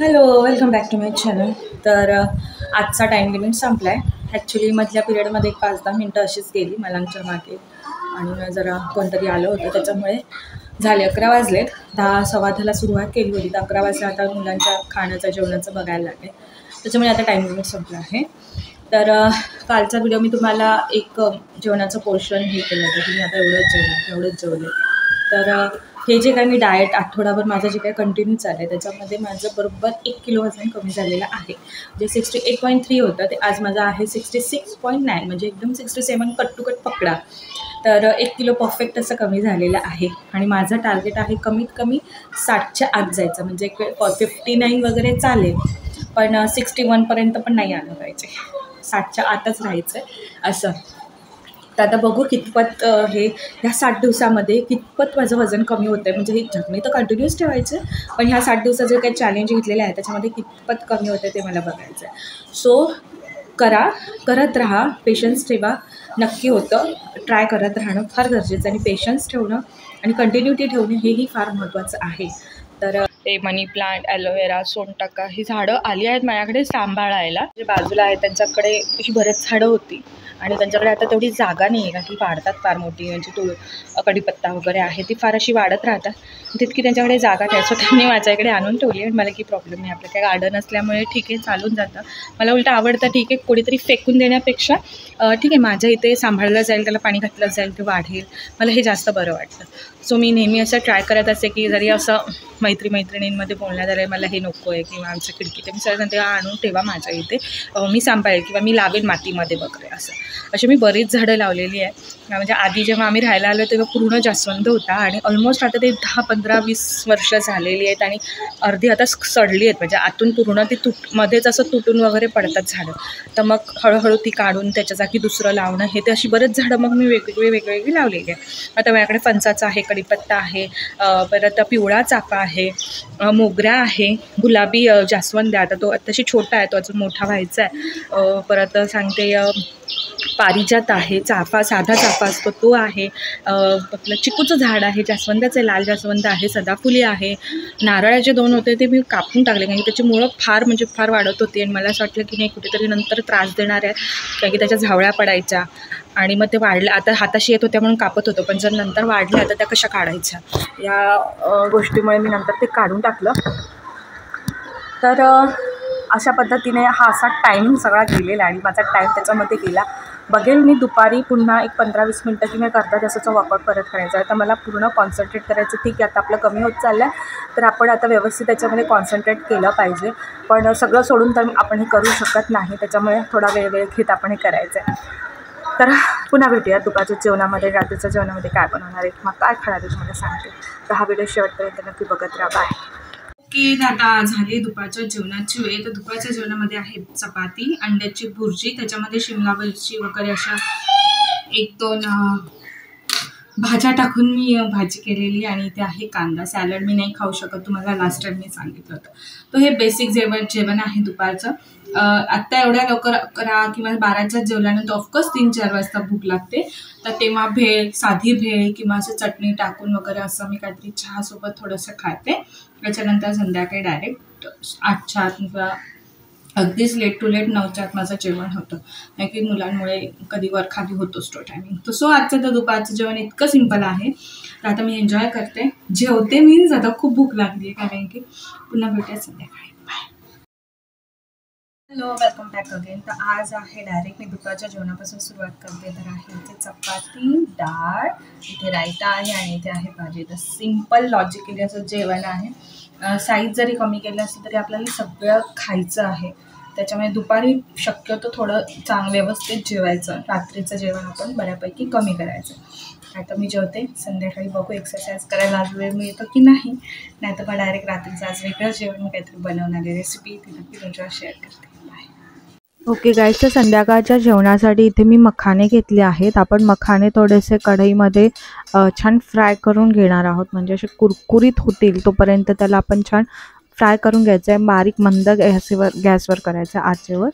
Hello, welcome back to my channel. तर आजचा time limit संपला आहे. ॲक्च्युली मधल्या पिरियडमध्ये एक 5-10 मिनटं अशीच गेली मलांच्या मागे आणि जरा कोणतरी आलं होतं त्याच्यामुळे झाले 11 वाजलेत. 10-10:15ला सुरुवात केली होती तर 11 वाजता आता मुलांच्या खाण्याचं जेवणाचं बघायला लागेल. त्याच्यामुळे आता टाईम लिमिट संपला आहे. तर कालचा व्हिडिओ मी तुम्हाला एक जेवणाचं पोर्शन हे केलं होतं की मी आता एवढंच जेवले. तर हे जे काही मी डाएट आठवडाभर माझं जे काही कंटिन्यू चाललं आहे त्याच्यामध्ये माझं बरोबर 1 किलो वजन कमी झालेलं आहे. जे 68.3 होतं ते आज माझं आहे 66.9, म्हणजे एकदम 67 कट टू कट पकडा. तर 1 किलो परफेक्ट असं कमी झालेलं आहे आणि माझं टार्गेट आहे कमीत कमी 60च्या आत जायचं. म्हणजे 59 वगैरे चालेल पण 61पर्यंत पण नाही आलं पाहिजे, 60च्या आतच राहायचं आहे असं. तर आता बघू कितपत ह्या 60 दिवसामध्ये कितपत माझं वजन कमी होतं आहे. म्हणजे हे जर्नी तर कंटिन्यूस ठेवायचं आहे पण ह्या 60 दिवसाचं जे काही चॅलेंज घेतलेलं आहे त्याच्यामध्ये कितपत कमी होतं ते मला बघायचं आहे. सो करत राहा, पेशन्स ठेवा, नक्की होतं. ट्राय करत राहणं फार गरजेचं आणि पेशन्स ठेवणं आणि कंटिन्युटी ठेवणं हेही फार महत्त्वाचं आहे. तर ते मनी प्लांट, ॲलोवेरा, सोनटाका ही झाडं आली आहेत माझ्याकडे सांभाळायला. जे बाजूला आहे त्यांच्याकडे अशी बरेच झाडं होती आणि त्यांच्याकडे आता तेवढी जागा नाही आहे का ती वाढतात फार मोठी. म्हणजे कढीपत्ता वगैरे आहे ती फार अशी वाढत राहतात, तितकी त्यांच्याकडे जागा नाही. सो त्यांनी माझ्याकडे आणून ठेवली आणि मला की प्रॉब्लेम नाही, आपलं काय गार्डन असल्यामुळे ठीक आहे चालून जातं. मला उलटं आवडतं, ठीक आहे कोणीतरी फेकून देण्यापेक्षा ठीक आहे माझ्या इथे सांभाळलं जाईल, त्याला पाणी घातलं जाईल, ते वाढेल, मला हे जास्त बरं वाटतं. सो मी नेहमी असं ट्राय करत असते की जरी असं मैत्रिणींमध्ये बोलण्यात आलं मला हे नको आहे किंवा आमच्या खिडकीत मी सगळं तेव्हा आणून ठेवा माझ्या इथे, मी सांभाळेल किंवा मी लावेल मातीमध्ये वगैरे असं. अशी मी बरीच झाडं लावलेली आहे. म्हणजे आधी जेव्हा आम्ही राहायला आलो तेव्हा पूर्ण जास्वंद होता आणि ऑलमोस्ट आता ते 10-15-20 वर्ष झालेली आहेत आणि अर्धी आता सडली आहेत. म्हणजे आतून पूर्ण ती मध्येच असं तुटून वगैरे पडतात झाडं. तर मग हळूहळू ती काढून त्याच्या जागी दुसरं लावणं हे ते अशी बरेच झाडं मग मी वेगवेगळी लावलेली आहे. आता माझ्याकडे फणसाचं आहे, कढीपत्ता आहे, परत पिवळा चाफा आहे, मोगरा आहे, गुलाबी जास्वंद आहे. आता तो आत्ताशी छोटा आहे, तो अजून मोठा व्हायचा आहे. परत सांगते पारिजात आहे, चाफा साधा चाफा असतो तो आहे, आपलं चिकूचं झाड आहे, जास्वंदाचे लाल जास्वंद आहे, सदाफुली आहे. नारळाचे 2 होते ते मी कापून टाकले कारण की त्याची मुळं फार वाढत होती आणि मला असं वाटलं की नाही कुठेतरी नंतर त्रास देणार आहे कारण की त्याच्या झावळ्या पडायच्या आणि मग ते वाढलं. आता हाताशी येत होत्या म्हणून कापत होतो पण जर नंतर वाढल्या तर त्या कशा काढायच्या या गोष्टीमुळे मी नंतर ते काढून टाकलं. तर अशा पद्धतीने हा असा टायमिंग सगळा गेलेला आणि माझा टाईम त्याच्यामध्ये गेला. बघेल मी दुपारी पुन्हा एक 15-20 मिनटं की मी करता तसंच वर्कआउट परत करायचं आहे. तर मला पूर्ण कॉन्सन्ट्रेट करायचं. ठीक आहे आता आपलं कमी होत चाललं आहे तर आपण आता व्यवस्थित त्याच्यामध्ये कॉन्सन्ट्रेट केलं पाहिजे. पण सगळं सोडून तर आपण हे करू शकत नाही, त्याच्यामुळे थोडा वेळ घेत आपण हे करायचं आहे. तर पुन्हा भेटूया दुपारच्या जेवणामध्ये, रात्रीच्या जेवणामध्ये काय बनवणार आहे किंवा काय खाणार आहे तुम्हाला सांगते. तर हा व्हिडिओ शेवटपर्यंत नक्की बघत राहा. बाय. की आता झाली दुपारच्या जेवणाची वेळ. तर दुपारच्या जेवणामध्ये आहे चपाती, अंड्याची भुर्जी, त्याच्यामध्ये शिमला मिरची वगैरे अशा 1-2 भाज्या टाकून मी भाजी केलेली आणि इथे आहे कांदा. सॅलड मी नाही खाऊ शकत, तुम्हाला लास्ट टाइम मी सांगितलं होतं. तर हे बेसिक जेवण आहे दुपारचं. आत्ता एवढ्या लवकर 11 किंवा 12च्या जेवल्यानंतर ऑफकोर्स 3-4 वाजता भूक लागते. तर तेव्हा भेळ, साधी भेळ किंवा असं चटणी टाकून वगैरे असं मी काहीतरी चहासोबत थोडंसं खाते. त्याच्यानंतर संध्याकाळी डायरेक्ट 8च्या आत किंवा अगदीच लेट टू लेट 9च्या आत माझं जेवण होतं. नाही की मुलांमुळे कधी वरखाली होतोच तो टायमिंग. तर सो आजचं तर दुपारचं जेवण इतकं सिम्पल आहे. तर आता मी एन्जॉय करते, जेवते मीन्स आता खूप भूक लागली आहे कारण की पुन्हा भेटूया संध्याकाळी. Bye. Hello, welcome back again. तर आज आहे डायरेक्ट मी दुपारच्या जेवणापासून सुरुवात करते. तर आहे इथे चपाती, डाळ, इथे रायता आहे आणि इथे आहे भाजी. तर सिम्पल लॉजिकली असं जेवण आहे. साईज जरी कमी केलं असलं तरी आपल्याला सगळं खायचं आहे. त्याच्यामुळे दुपारी शक्यतो थोडं व्यवस्थित जेवायचं. रात्रीचं जेवण आपण बऱ्यापैकी कमी करायचं. आता मी जेवते, संध्याकाळी बघू एक्सरसाइज करायला आज वेळ मिळतो की नाही तर मग डायरेक्ट रात्रीचं आज वेगळं जेवण मी काहीतरी बनवणार आहे. रेसिपी ती नक्की तुमच्यावर शेअर करते. बाय. ओके गाईज, तर संध्याकाळच्या जेवणासाठी इथे मी मखाने घेतले आहेत. आपण मखाने थोडेसे कढईमध्ये छान फ्राय करून घेणार आहोत, म्हणजे असे कुरकुरीत होतील तोपर्यंत त्याला आपण छान फ्राय करून घ्यायचं आहे. बारीक मंद गॅसवर करायचं आचेवर,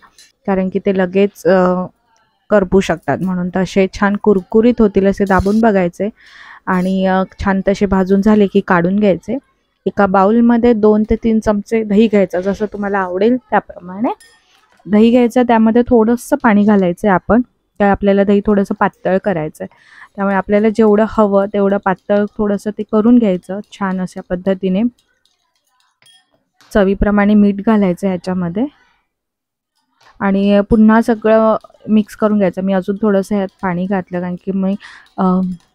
कारण की ते लगेच करपू शकतात म्हणून. तसे छान कुरकुरीत होतील असे दाबून बघायचे आणि छान तसे भाजून झाले की काढून घ्यायचे. एका बाउलमध्ये 2 ते 3 चमचे दही घ्यायचं, जसं तुम्हाला आवडेल त्याप्रमाणे दही घ्यायचं. त्यामध्ये थोडंसं पाणी घालायचं आहे आपण, काय आपल्याला दही थोडंसं पातळ करायचं आहे. त्यामुळे आपल्याला जेवढं हवं तेवढं पातळ थोडंसं ते करून घ्यायचं छान अशा पद्धतीने. चवीप्रमाणे मीठ घालायचं ह्याच्यामध्ये आणि पुन्हा सगळं मिक्स करून घ्यायचं. मी अजून थोडंसं ह्यात पाणी घातलं कारण की मी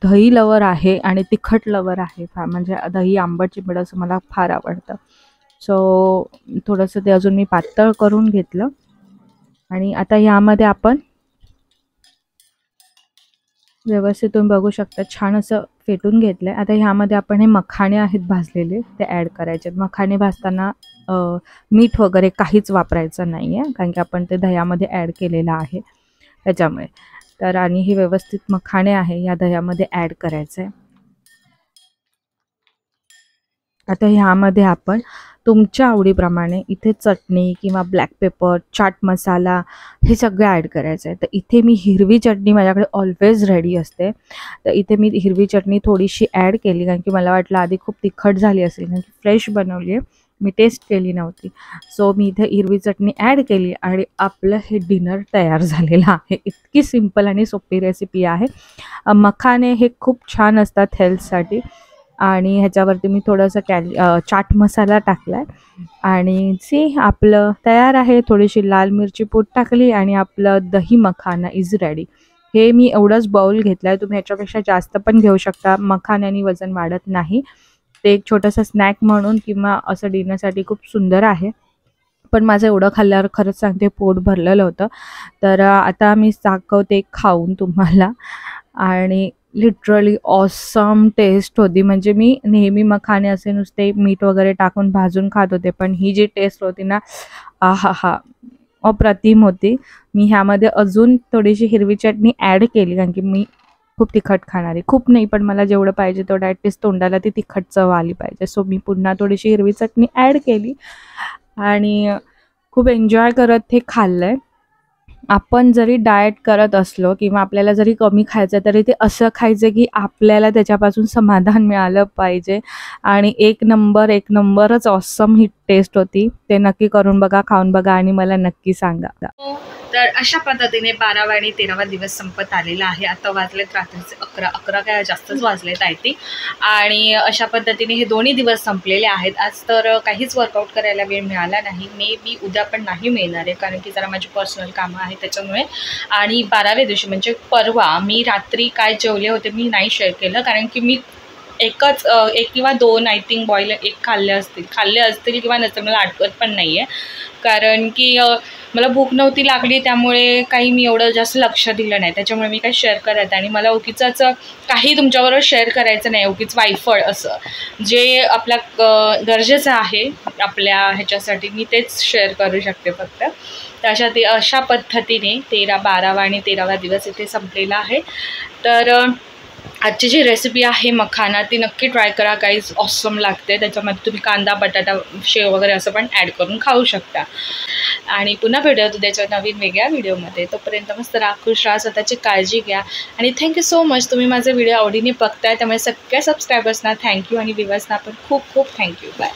दही लवर आहे आणि तिखट लवर आहे, म्हणजे दही आंबट चिंबट असं मला फार आवडतं. सो थोडंसं ते अजून मी पातळ करून घेतलं आणि आता ह्यामध्ये आपण व्यवस्थित तुम्ही बघू शकता छान असं फेटून घेतलं आहे. आता ह्यामध्ये आपण हे मखाणे आहेत भाजलेले ते ॲड करायचे. मखाणे भाजताना मीठ वगैरे काहीच वापरायचं नाही आहे कारण की आपण ते दह्यामध्ये ॲड केलेलं आहे त्याच्यामुळे. तर आणि हे व्यवस्थित मखाणे आहे या दह्यामध्ये ॲड करायचं आहे. आता ह्यामध्ये आपण तुमच्या आवडीप्रमाणे इथे चटणी किंवा ब्लॅक पेपर, चाट मसाला हे सगळं ॲड करायचं आहे. तर इथे मी हिरवी चटणी माझ्याकडे ऑलवेज रेडी असते, तर इथे मी हिरवी चटणी थोडीशी ॲड केली कारण की मला वाटलं आधी खूप तिखट झाली असेल कारण की फ्रेश बनवली आहे, मी टेस्ट केली नव्हती. सो मी इथे हिरवी चटणी ॲड केली आणि आपलं हे डिनर तयार झालेलं आहे. इतकी सिंपल आणि सोपी रेसिपी आहे. मखाने हे खूप छान असतात हेल्थसाठी आणि ह्याच्यावरती मी थोडंसं चाट मसाला टाकला आहे आणि आपलं तयार आहे. थोडीशी लाल मिरची पूड टाकली आणि आपलं दही मखाना इज रेडी. हे मी एवढंच बाउल घेतलं आहे, तुम्ही ह्याच्यापेक्षा जास्त पण घेऊ शकता. मखाण्याने वजन वाढत नाही, ते एक छोटंसं स्नॅक म्हणून किंवा असं डिनरसाठी खूप सुंदर आहे. पण माझं एवढं खाल्ल्यावर खरंच सांगते पोट भरलेलं होतं. तर आता मी दाखवते खाऊन तुम्हाला आणि लिटरली ऑसम टेस्ट होती. म्हणजे मी नेहमी मखाणे असे नुसते मीठ वगैरे टाकून भाजून खात होते, पण ही जी टेस्ट होती ना, आहाहा, अप्रतिम होती. मी ह्यामध्ये अजून थोडीशी हिरवी चटणी ॲड केली कारण की मी खूप तिखट खाणारी, खूप नाही पण मला जेवढं पाहिजे तेवढं ॲटलिस्ट तोंडाला ती तिखट चव आली पाहिजे. सो मी पुन्हा थोडीशी हिरवी चटणी ॲड केली आणि खूप एन्जॉय करत हे खाल्लं आहे. आपण जरी डाएट करत असलो किंवा आपल्याला जरी कमी खायचं तरी ते असं खायचं की आपल्याला त्याच्यापासून समाधान मिळालं पाहिजे. आणि एक नंबरच ऑसम ही टेस्ट होती. ते नक्की करून बघा, खाऊन बघा आणि मला नक्की सांगा. तर अशा पद्धतीने 12वा आणि 13वा दिवस संपत आलेला आहे. आता वाजलेत रात्रीचे 11 काय जास्तच वाजलेत आय थिंक. आणि अशा पद्धतीने हे दोन्ही दिवस संपलेले आहेत. आज तर काहीच वर्कआउट करायला वेळ मिळाला नाही. मे बी उद्या पण नाही मिळणार आहे कारण की जरा माझी पर्सनल कामं आहेत त्याच्यामुळे. आणि 12व्या दिवशी म्हणजे परवा मी रात्री काय जेवले होते मी नाही शेअर केलं कारण की मी एक किंवा 2 आय थिंक बॉईल एग खाल्ले असतील किंवा नसेल, मला आठवत पण नाही आहे. कारण की मला भूक नव्हती लागली त्यामुळे काही मी एवढं जास्त लक्ष दिलं नाही, त्याच्यामुळे मी काही शेअर करत आणि मला उगीचच काही तुमच्याबरोबर शेअर करायचं नाही. उगीच वायफळ असं जे आपल्या गरजेचं आहे आपल्या ह्याच्यासाठी मी तेच शेअर करू शकते फक्त. तर अशा पद्धतीने 12वा आणि 13वा दिवस इथे संपलेला आहे. तर आजची जी रेसिपी आहे मखाना ती नक्की ट्राय करा, काहीच ऑसम लागते. त्याच्यामध्ये तुम्ही कांदा, बटाटा, शेव वगैरे असं पण ॲड करून खाऊ शकता. आणि पुन्हा भेटूया उद्याच्या नवीन वेगळ्या व्हिडिओमध्ये. तोपर्यंत मस्त खुश राहा, स्वतःची काळजी घ्या आणि थँक्यू सो मच. तुम्ही माझे व्हिडिओ आवडीने बघताय त्यामुळे सगळ्या सबस्क्रायबर्सना थँक्यू आणि व्ह्युअर्सना पण खूप खूप थँक्यू. बाय.